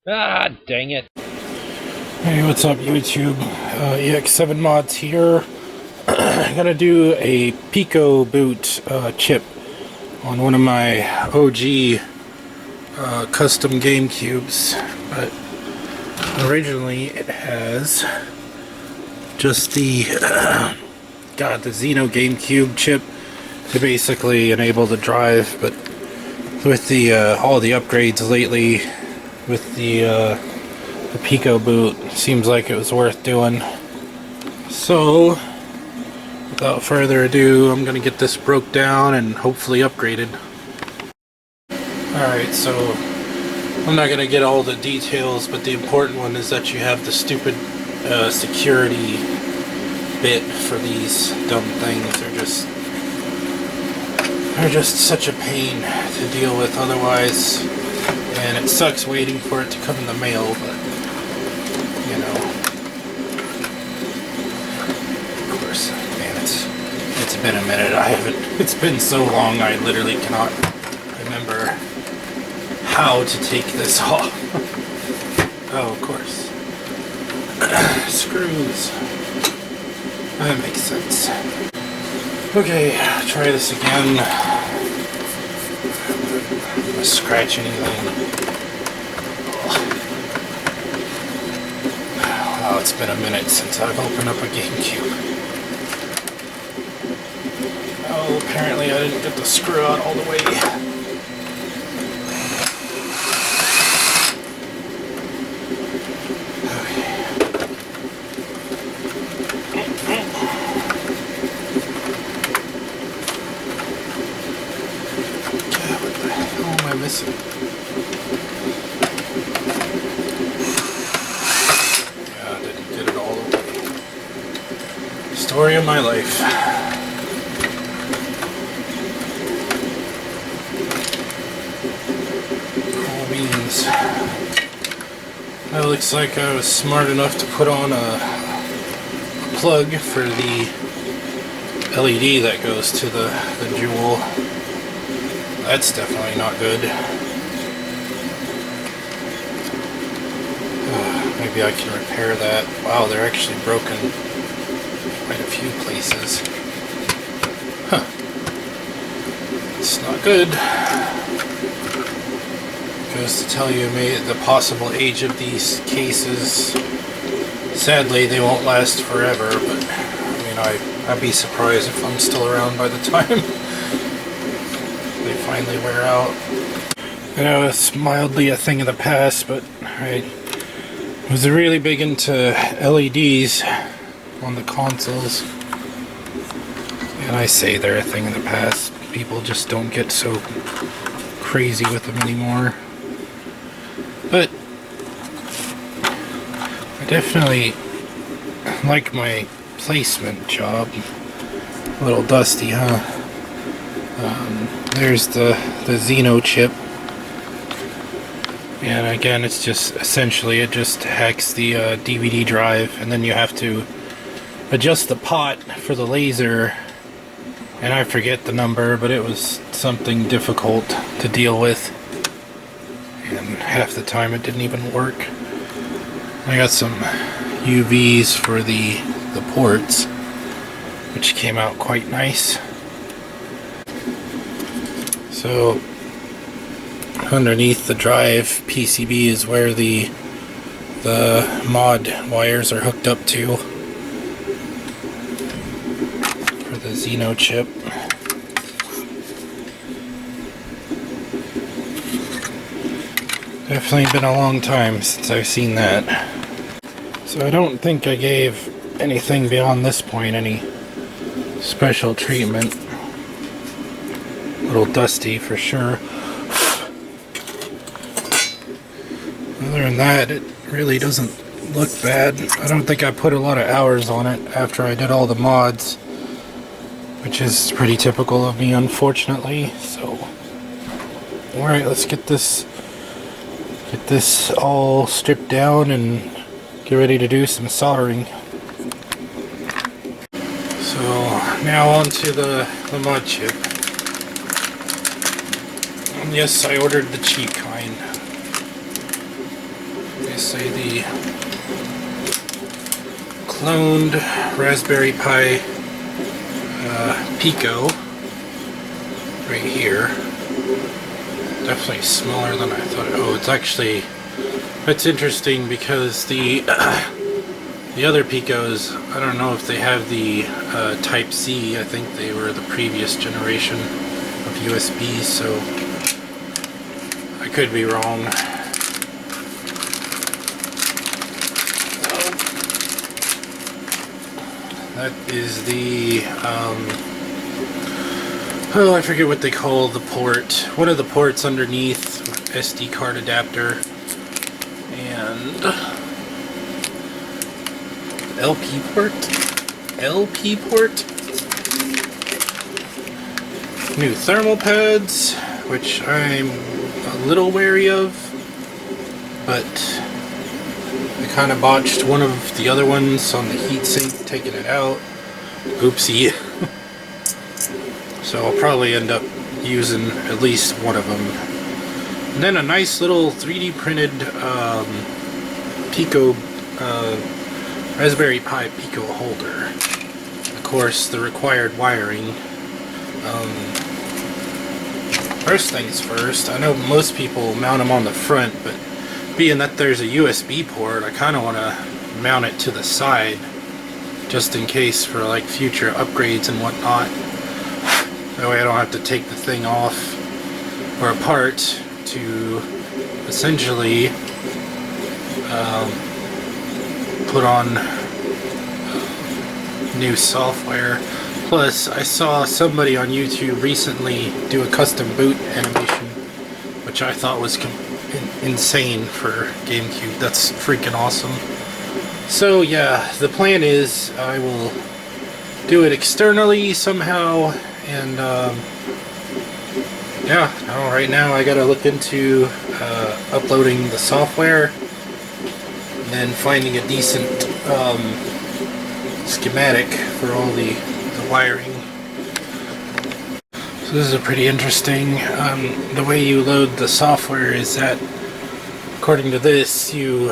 Ah, dang it. Hey, what's up YouTube? EX7 Mods here. I'm gonna do a Picoboot chip on one of my OG custom GameCubes, but originally it has just the the Xeno GameCube chip to basically enable the drive, but with the all the upgrades lately with the Picoboot, seems like it was worth doing. So without further ado, I'm gonna get this broke down and hopefully upgraded. Alright, so I'm not gonna get all the details, but the important one is that you have the stupid security bit for these dumb things. They're just such a pain to deal with otherwise, and it sucks waiting for it to come in the mail, but you know, of course, man, it's been a minute. It's been so long I literally cannot remember how to take this off. Oh, of course. Screws. That makes sense. Okay, try this again. I'm gonna scratch anything. Wow, it's been a minute since I've opened up a GameCube. Oh, apparently I didn't get the screw out all the way. Missing. Yeah, I didn't get it all the way. Story of my life. Cool beans. That looks like I was smart enough to put on a plug for the LED that goes to the jewel. That's definitely not good. Maybe I can repair that. Wow, they're actually broken quite a few places. Huh. It's not good. Goes to tell you the possible age of these cases. Sadly, they won't last forever, but I mean, I'd be surprised if I'm still around by the time they finally wear out. I know it's mildly a thing of the past, but I was really big into LEDs on the consoles. And I say they're a thing of the past. People just don't get so crazy with them anymore. But I definitely like my placement job. A little dusty, huh? There's the Xeno chip, and again, it's just essentially it just hacks the DVD drive, and then you have to adjust the pot for the laser, and I forget the number, but it was something difficult to deal with, and half the time it didn't even work. I got some UVs for the ports, which came out quite nice. So underneath the drive PCB is where the mod wires are hooked up to for the Xeno chip. Definitely been a long time since I've seen that. So I don't think I gave anything beyond this point any special treatment. A little dusty for sure. Other than that, it really doesn't look bad. I don't think I put a lot of hours on it after I did all the mods, which is pretty typical of me, unfortunately. So, alright, let's get this all stripped down and get ready to do some soldering. Now on to the mod chip. And yes, I ordered the cheap kind. They say the cloned Raspberry Pi Pico right here. Definitely smaller than I thought. Oh, it's actually, that's interesting because the other Picos, I don't know if they have the Type C. I think they were the previous generation of USB, so I could be wrong. That is the, oh, I forget what they call the port. One of the ports underneath, SD card adapter, and LP port? LP port? New thermal pads, which I'm a little wary of, but I kind of botched one of the other ones on the heatsink, taking it out. Oopsie. So I'll probably end up using at least one of them. And then a nice little 3D printed Pico Raspberry Pi Pico holder. Of course, the required wiring. First things first, I know most people mount them on the front, but being that there's a USB port, I kind of want to mount it to the side, just in case for like future upgrades and whatnot. That way I don't have to take the thing off or apart to essentially put on new software. Plus, I saw somebody on YouTube recently do a custom boot animation, which I thought was insane for GameCube. That's freaking awesome. So yeah, the plan is I will do it externally somehow, and yeah, right now I gotta look into uploading the software and then finding a decent schematic for all the wiring. So this is pretty interesting. The way you load the software is that, according to this, you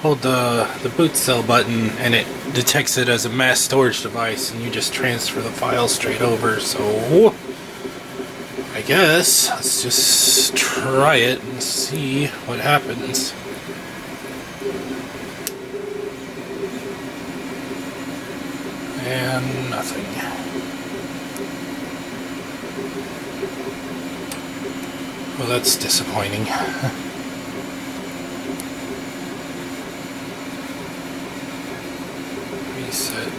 hold the boot cell button and it detects it as a mass storage device, and you just transfer the file straight over. So I guess let's just try it and see what happens. And nothing. Well, that's disappointing. Reset.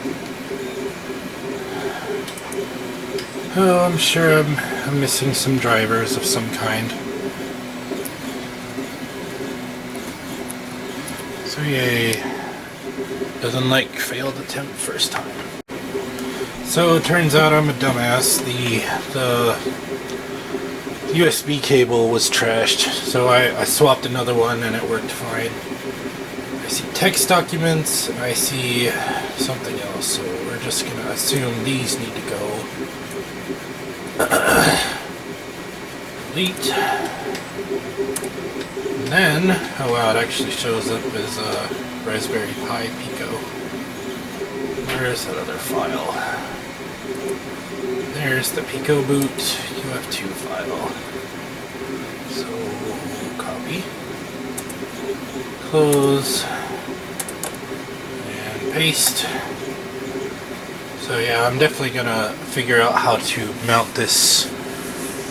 Oh, I'm sure I'm missing some drivers of some kind. So yay. Doesn't like failed attempt first time. So it turns out I'm a dumbass. The USB cable was trashed, so I swapped another one and it worked fine. I see text documents and I see something else, so we're just gonna assume these need to go. Delete. And then, oh wow, it actually shows up as a Raspberry Pi Pico. Where's that other file? There's the Picoboot UF2 file. So, copy, close, and paste. So yeah, I'm definitely gonna figure out how to mount this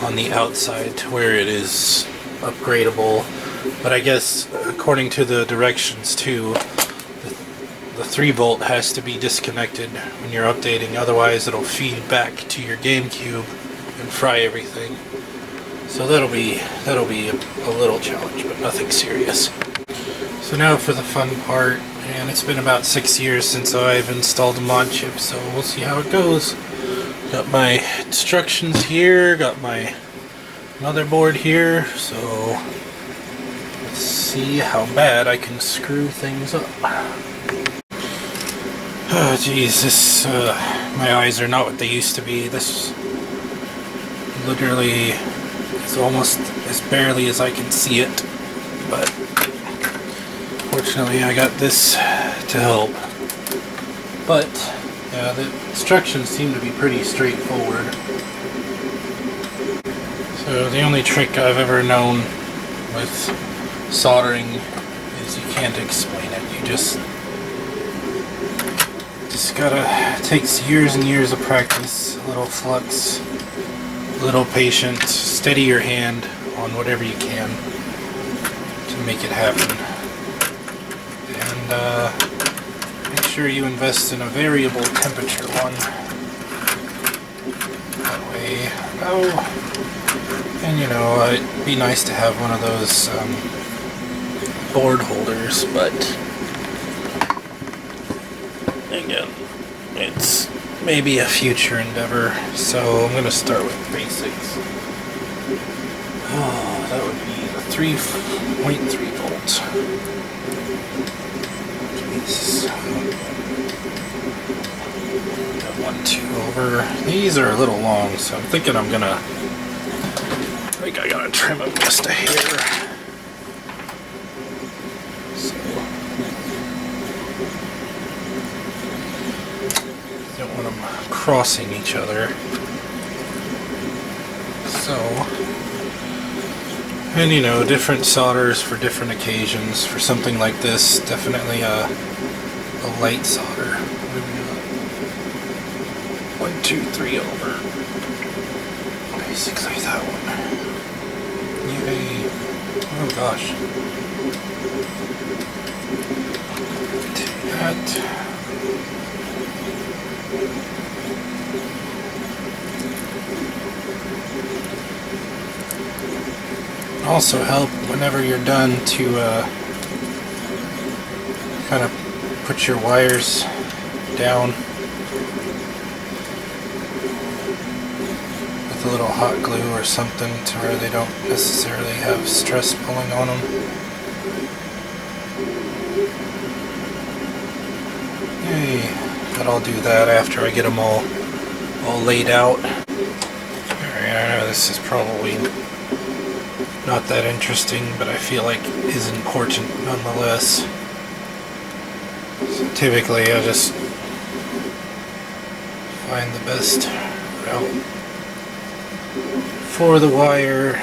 on the outside to where it is upgradable. But I guess, according to the directions too, the 3-volt has to be disconnected when you're updating, otherwise it'll feed back to your GameCube and fry everything. So that'll be a little challenge, but nothing serious. So now for the fun part, and it's been about 6 years since I've installed a mod chip, so we'll see how it goes. Got my instructions here, got my motherboard here, so let's see how bad I can screw things up. Oh geez, this My eyes are not what they used to be. This literally is almost as barely as I can see it, but fortunately I got this to help. But yeah, the instructions seem to be pretty straightforward. So the only trick I've ever known with soldering is you can't explain it. You just gotta, takes years and years of practice, a little flux, a little patience, steady your hand on whatever you can to make it happen. And make sure you invest in a variable temperature one. That way, and you know, it'd be nice to have one of those board holders, but again, it's maybe a future endeavor, so I'm going to start with basics. Oh, that would be the 3.3 volts. Jeez. Got 1, 2 over. These are a little long, so I'm thinking I gotta trim them just a hair. Don't want them crossing each other. So, and you know, different solders for different occasions. For something like this, definitely a light solder. What do we got? 1, 2, 3 over. Basically that one. Yay. Oh gosh. Take that. Also help whenever you're done to kind of put your wires down with a little hot glue or something to where they don't necessarily have stress pulling on them. Yay, but I'll do that after I get them all laid out. Alright, I know this is probably not that interesting, but I feel like it is important nonetheless. So typically I just find the best route for the wire.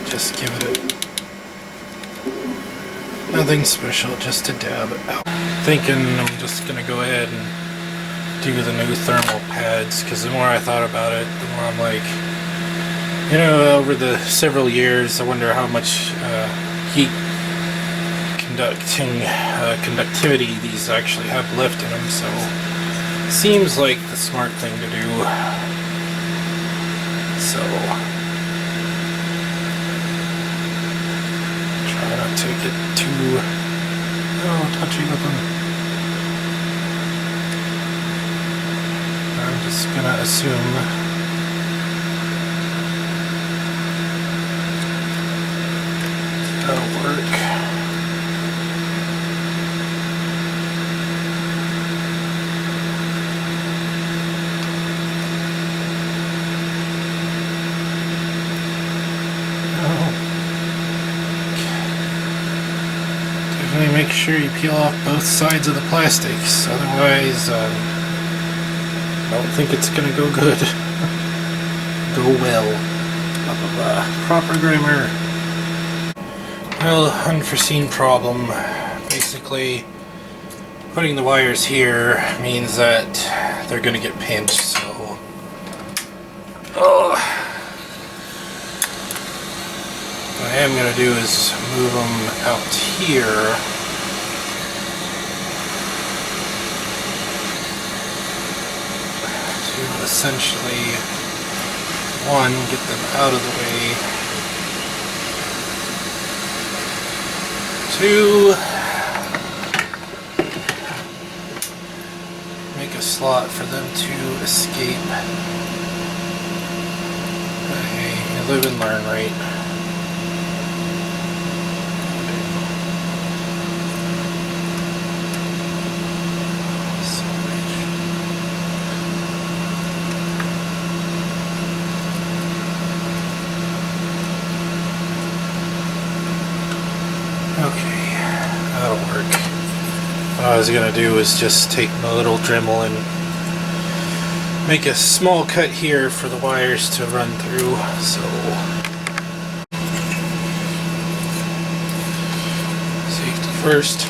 Just give it nothing special, just a dab out. Thinking I'm just gonna go ahead and do the new thermal pads, because the more I thought about it, the more I'm like, you know, over the several years, I wonder how much heat conductivity these actually have left in them, so it seems like the smart thing to do. So, try not to get too touchy with them. I'm just gonna assume that'll work. Definitely make sure you peel off both sides of the plastics, otherwise I don't think it's gonna go good. Go well. Blah, blah, blah. Proper grammar. Well, unforeseen problem. Basically, putting the wires here means that they're going to get pinched, so what I am going to do is move them out here. To essentially, one, get them out of the way. 2, make a slot for them to escape. Hey, you live and learn, right? So What I was gonna do is just take my little Dremel and make a small cut here for the wires to run through. So safety first.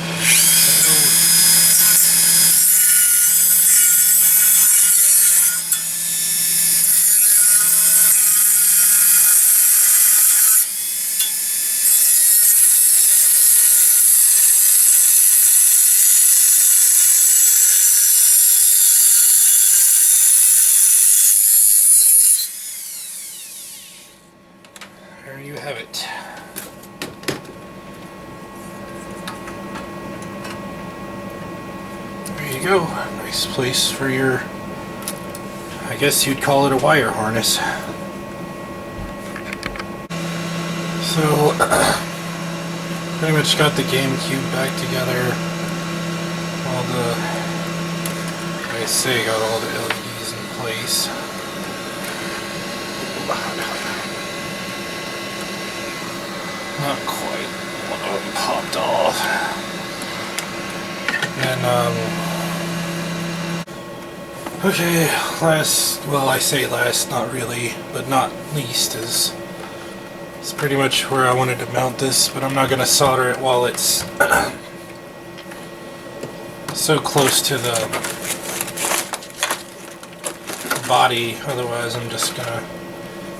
There you have it. There you go. Nice place for your, I guess you'd call it a wire harness. So, pretty much got the GameCube back together. All the, like I say, got all the LEDs in place. Not quite. One of them popped off. And, okay, last, well, I say last, not really, but not least, is pretty much where I wanted to mount this, but I'm not going to solder it while it's so close to the body, otherwise I'm just going to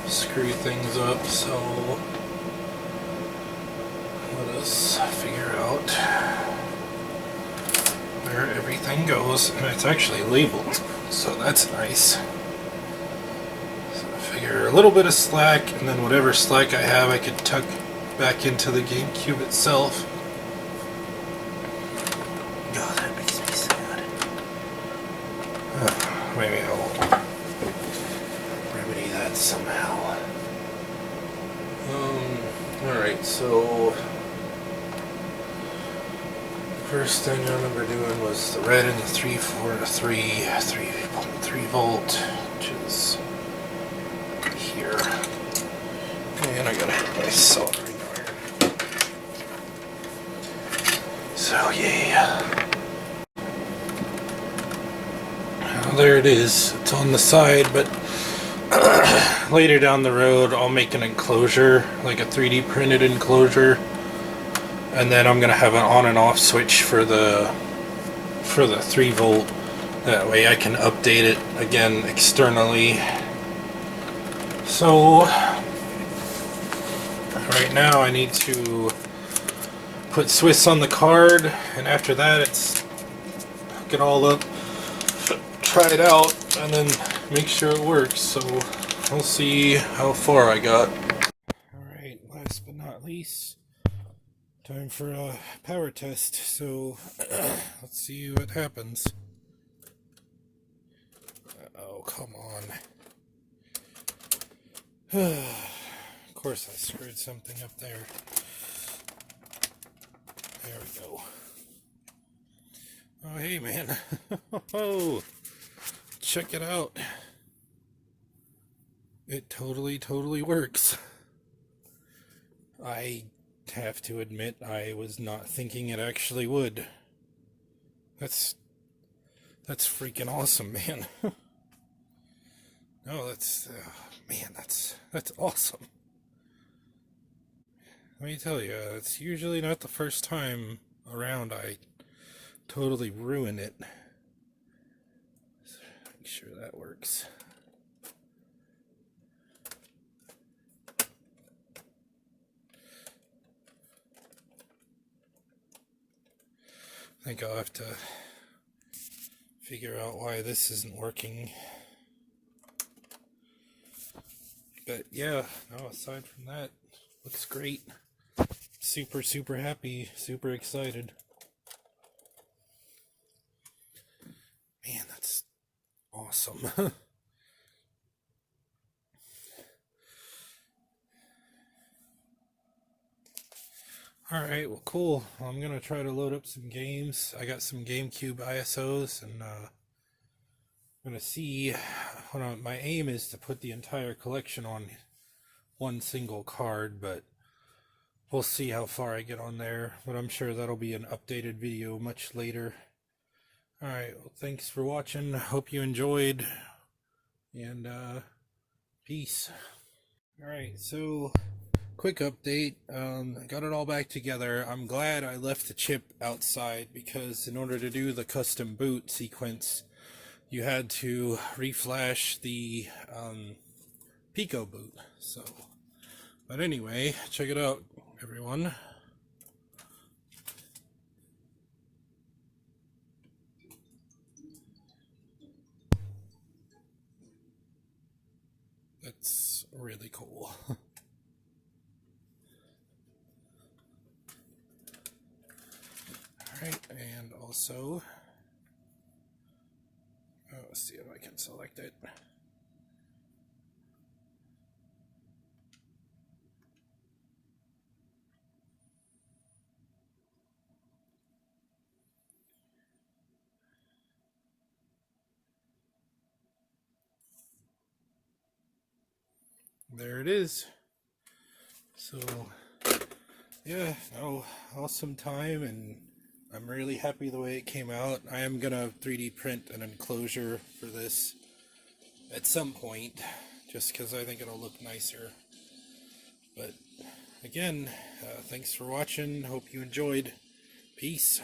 screw things up. So let us figure out where everything goes, and it's actually labeled, so that's nice. So I figure a little bit of slack, and then whatever slack I have I could tuck back into the GameCube itself. God, that makes me sad. Maybe I'll remedy that somehow. Alright, so first thing I remember doing was the red and the 3.3 volt, which is here. And I gotta have my soldering iron. So yeah. Well, there it is. It's on the side, but later down the road I'll make an enclosure, like a 3D printed enclosure. And then I'm gonna have an on and off switch for the 3 volt. That way I can update it again externally. So right now I need to put Swiss on the card, and after that it's hook it all up, try it out, and then make sure it works. So we'll see how far I got. Alright, last but not least, time for a power test, so let's see what happens. Oh, come on. Of course I screwed something up there. There we go. Oh, hey, man. Oh, check it out. It totally works. I have to admit, I was not thinking it actually would. That's freaking awesome, man. No, man, that's awesome. Let me tell you, it's usually not the first time around I totally ruin it. So make sure that works. I think I'll have to figure out why this isn't working. But yeah, no, aside from that, looks great. Super happy, super excited. Man, that's awesome. Alright, well, cool. I'm gonna try to load up some games. I got some GameCube ISOs, and I'm gonna see. Hold on, my aim is to put the entire collection on one single card, but we'll see how far I get on there. But I'm sure that'll be an updated video much later. Alright, well, thanks for watching. Hope you enjoyed. And, peace. Alright, so, quick update. I got it all back together. I'm glad I left the chip outside because in order to do the custom boot sequence, you had to reflash the, Picoboot. So, but anyway, check it out, everyone. That's really cool. Alright, and also, let's see if I can select it. There it is. So, yeah, awesome time, and I'm really happy the way it came out. I am gonna 3D print an enclosure for this at some point, just because I think it'll look nicer. But again, thanks for watching. Hope you enjoyed. Peace.